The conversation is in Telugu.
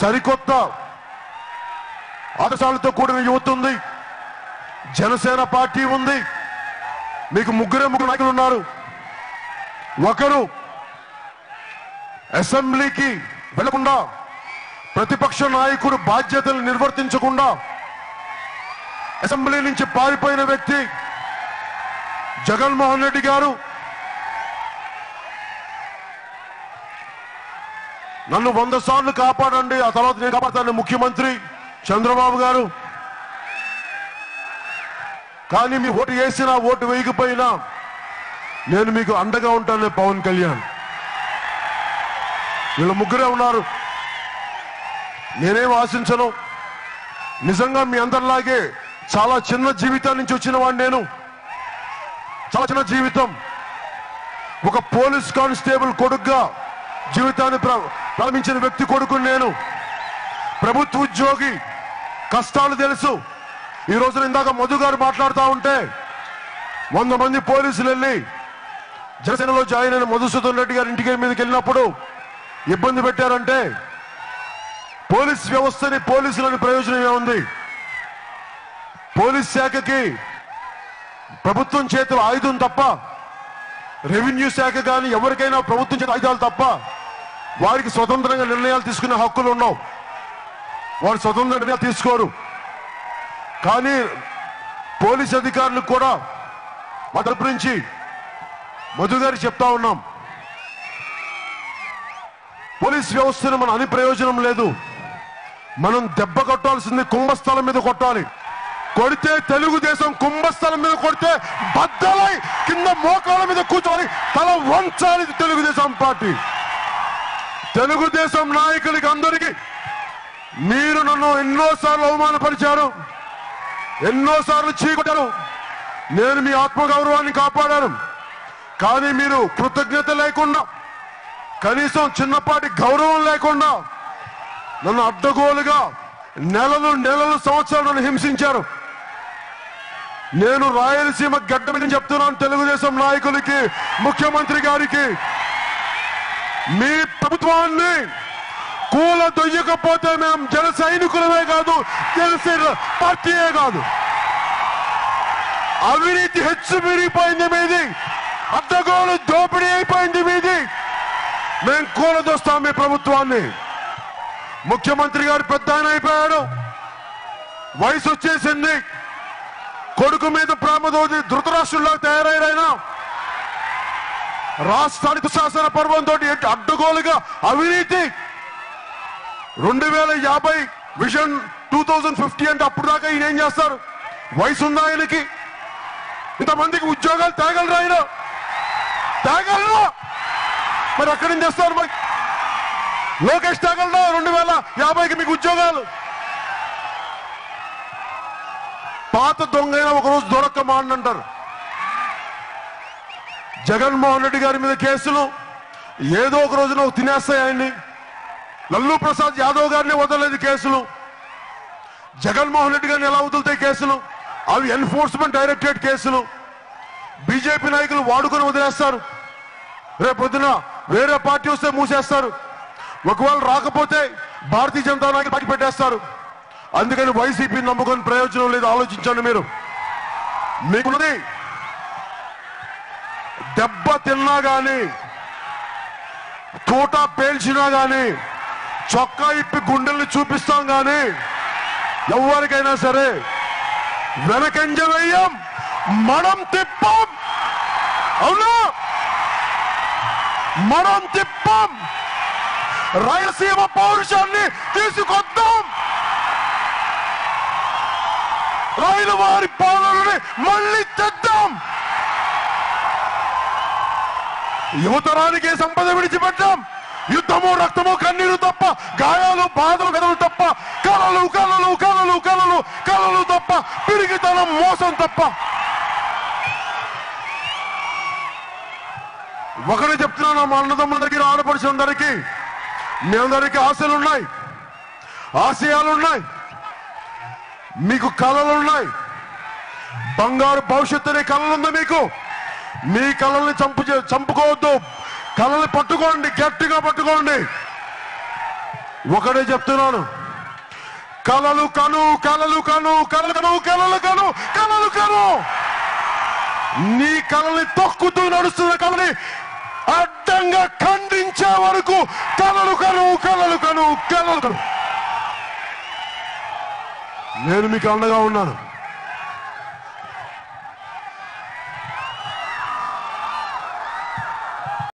సరికొత్త ఆదర్శాలతో కూడిన యువత ఉంది. జనసేన పార్టీ ఉంది. మీకు ముగ్గురు నాయకులు ఉన్నారు. ఒకరు అసెంబ్లీకి వెళ్లకుండా, ప్రతిపక్ష నాయకుడు బాధ్యతలు నిర్వర్తించకుండా అసెంబ్లీ నుంచి పారిపోయిన వ్యక్తి జగన్మోహన్ రెడ్డి గారు. నన్ను 100 సార్లు కాపాడండి, ఆ తర్వాత నేను కాపాడతాను ముఖ్యమంత్రి చంద్రబాబు గారు. కానీ మీ ఓటు వేసినా ఓటు వేయకపోయినా నేను మీకు అండగా ఉంటాను పవన్ కళ్యాణ్. వీళ్ళు ముగ్గురే ఉన్నారు. నేనేం ఆశించను. నిజంగా మీ అందరిలాగే చాలా చిన్న జీవితం నుంచి వచ్చిన వాడిని నేను. చాలా చిన్న జీవితం. ఒక పోలీస్ కానిస్టేబుల్ కొడుకుగా జీవితాన్ని ప్రారంభించిన వ్యక్తి కొడుకు నేను. ప్రభుత్వ ఉద్యోగి, కష్టాలు తెలుసు. ఈ రోజున ఇందాక మధు గారు మాట్లాడుతూ ఉంటే 100 మంది పోలీసులు వెళ్ళి జనసేనలో జాయిన్ అయిన మధుసూదన్ రెడ్డి గారి ఇంటికి మీదకి వెళ్ళినప్పుడు ఇబ్బంది పెట్టారంటే పోలీస్ వ్యవస్థని, పోలీసులని ప్రయోజనం ఏముంది? పోలీస్ శాఖకి ప్రభుత్వం చేతుల ఆయుధం తప్ప, రెవెన్యూ శాఖ కానీ ఎవరికైనా ప్రభుత్వం చేత ఆయుధాలు తప్ప వారికి స్వతంత్రంగా నిర్ణయాలు తీసుకునే హక్కులు ఉండవు. వారు స్వతంత్ర నిర్ణయాలు తీసుకోరు. కానీ పోలీస్ అధికారులకు కూడా మా తరపు నుంచి మధు గారికి చెప్తా ఉన్నాం, పోలీస్ వ్యవస్థను మనం అని ప్రయోజనం లేదు. మనం దెబ్బ కొట్టాల్సింది కుంభస్థలం మీద కొట్టాలి. కొడితే తెలుగుదేశం కుంభస్థలం మీద కొడితే బద్దలై కింద మోకాల మీద కూర్చోవాలి, తల వంచాలి తెలుగుదేశం పార్టీ. తెలుగుదేశం నాయకులకి అందరికీ మీరు నన్ను ఎన్నోసార్లు అవమానపరిచారు, ఎన్నోసార్లు చీకొట్టారు. నేను మీ ఆత్మగౌరవాన్ని కాపాడాను. కానీ మీరు కృతజ్ఞత లేకుండా, కనీసం చిన్నపాటి గౌరవం లేకుండా నన్ను అడ్డగోలుగా నెలలు సంవత్సరాలు నన్ను హింసించారు. నేను రాయలసీమ గడ్డ మీద చెప్తున్నాను తెలుగుదేశం నాయకులకి, ముఖ్యమంత్రి గారికి, మీ ప్రభుత్వాన్ని కూల దొయ్యకపోతే మేము జన సైనికులమే కాదు, జనసేన పార్టీయే కాదు. అవినీతి హెచ్చు మీరిపోయింది మీది, అడ్డగోలు దోపిడీ అయిపోయింది మీది. మేము కూలదొస్తాం మీ ప్రభుత్వాన్ని. ముఖ్యమంత్రి గారు పెద్ద ఆయన అయిపోయాడు, వయసు వచ్చేసింది. కొడుకు మీద ప్రేమతోటి ధృతరాష్ట్రంలో తయారైనా రాష్ట్రానికి శాసన పర్వంతో అడ్డగోలుగా అవినీతి. 2050 విజన్ 2050 అంటే అప్పుడు దాకా ఈయన ఏం చేస్తారు? వయసు ఉందా ఆయనకి? ఇంతమందికి ఉద్యోగాలు తేగలరా ఆయన? తేగలరా? మరి అక్కడి నుంచి చేస్తారు. మరి లోకేష్ తేగలరా 2050కి మీకు ఉద్యోగాలు? పాత దొంగైనా ఒకరోజు దొరకమానంటారు. జగన్మోహన్ రెడ్డి గారి మీద కేసులు ఏదో ఒక రోజున తినేస్తాయి ఆయన్ని. లల్లూ ప్రసాద్ యాదవ్ గారిని వదలలేదు కేసులు. జగన్మోహన్ రెడ్డి గారిని ఎలా వదులుతాయి కేసులు? అవి ఎన్ఫోర్స్మెంట్ డైరెక్టరేట్ కేసులు. బీజేపీ నాయకులు వాడుకొని వదిలేస్తారు. రేపొద్దున వేరే పార్టీ వస్తే మూసేస్తారు. ఒకవేళ రాకపోతే భారతీయ జనతా నాయకులు పార్టీ పెట్టేస్తారు. అందుకని వైసీపీ నమ్ముకొని ప్రయోజనం లేదు. ఆలోచించండి మీరు. మీకున్నది దెబ్బ తిన్నా గాని, తూట పేల్చినా గాని, చొక్కా ఇప్పి గుండెల్ని చూపిస్తాం గాని ఎవరికైనా సరే వెనకంజ వేయం, మనం తిప్పం. అవునా? మనం తిప్పం. రాయలసీమ పౌరుషాన్ని తీసుకొద్దాం. రాయల వారి పాలనని మళ్ళీ తెద్దాం. యువతరానికి సంపద విడిచిపెట్టాం. యుద్ధము, రక్తము, కన్నీరు తప్ప, గాయాలు, బాధలు, కథలు తప్ప, కలలు కలలు కలలు కలలు కలలు తప్ప, పిరిగితనం, మోసం తప్ప. ఒకటి చెప్తున్నాను మా అన్నదమ్ములందరికీ, ఆడపడుచులందరికీ, మీ అందరికీ ఆశలున్నాయి, ఆశయాలున్నాయి, మీకు కళలున్నాయి. బంగారు భవిష్యత్తు అనే కళలుంది మీకు. మీ కళల్ని చంపుకోవద్దు. కళల్ని పట్టుకోండి, గట్టిగా పట్టుకోండి. ఒకటే చెప్తున్నాను, కలలు కను కలలు కను కలలు కను కలలు కను కలలు కను. నీ కలని తొక్కుతూ నడుస్తున్న కలని అడ్డంగా ఖండించే వరకు కలలు కను కలలు కను కలలు కను. నేను మీకు అండగా ఉన్నాను.